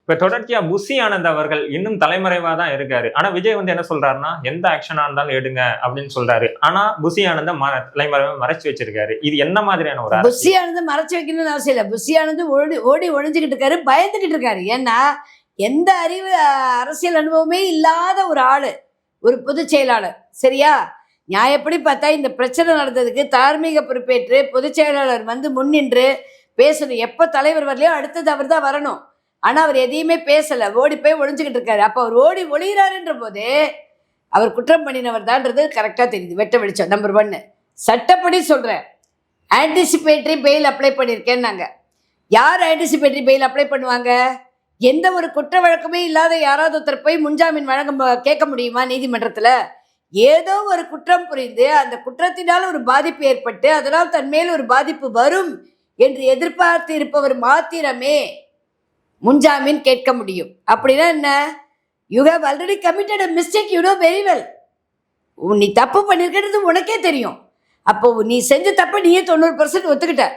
இப்ப தொடர்ச்சியா புஷி ஆனந்த் அவர்கள் இன்னும் தலைமறைவா தான் இருக்காரு. ஆனா விஜய் வந்து என்ன சொல்றாருன்னா, எந்த ஆக்ஷனா இருந்தாலும் எடுங்க அப்படின்னு சொல்றாரு. ஆனா புஷி ஆனந்த தலைமறைவா மறைச்சு வச்சிருக்காரு. இது என்ன மாதிரியான ஒரு புஷி ஆனந்த் மறைச்சு வைக்கணும்னு அவசியம் இல்லை. புஷி ஆனந்த் ஓடி ஒழிஞ்சுக்கிட்டு இருக்காரு, பயந்துகிட்டு இருக்காரு. ஏன்னா எந்த அறிவு அரசியல் அனுபவமே இல்லாத ஒரு ஆளு, ஒரு பொதுச் செயலாளர். சரியா? நியாயப்படி பார்த்தா இந்த பிரச்சனை நடந்ததுக்கு தார்மீக பொறுப்பேற்று பொதுச் செயலாளர் வந்து முன்னின்று பேசணும். எப்போ தலைவர் வரலையோ அடுத்தது அவர் தான் வரணும். ஆனால் அவர் எதையுமே பேசலை, ஓடி போய் ஒழிஞ்சுக்கிட்டு இருக்காரு. அப்போ அவர் ஓடி ஒழிகிறாருன்ற போது அவர் குற்றம் பண்ணினவர் தான்றது கரெக்டாக தெரியுது. வெட்ட வெளிச்சம். நம்பர் 1. சட்டப்படி சொல்கிறேன், ஆன்டிசிபேட்டரி பெயில் அப்ளை பண்ணியிருக்கேன்னாங்க. யார் ஆன்டிசிபேட்டரி பெயில் அப்ளை பண்ணுவாங்க? எந்த ஒரு குற்ற வழக்கமே இல்லாத யாராவது ஒருத்தர் போய் முன்ஜாமீன் கேட்க முடியுமா நீதிமன்றத்தில்? ஏதோ ஒரு குற்றம் புரிந்து அந்த குற்றத்தினால் ஒரு பாதிப்பு ஏற்பட்டு அதனால் தன் மேல் ஒரு பாதிப்பு வரும் என்று எதிர்பார்த்து இருப்பவர் மாத்திரமே முன்ஜாமீன் கேட்க முடியும். அப்படின்னா என்ன? You have already committed a mistake, you know very well. நீ தப்பு பண்ணியிருக்கிறது உனக்கே தெரியும். அப்போ நீ செஞ்ச தப்பை நீயே 90% ஒத்துக்கிட்ட.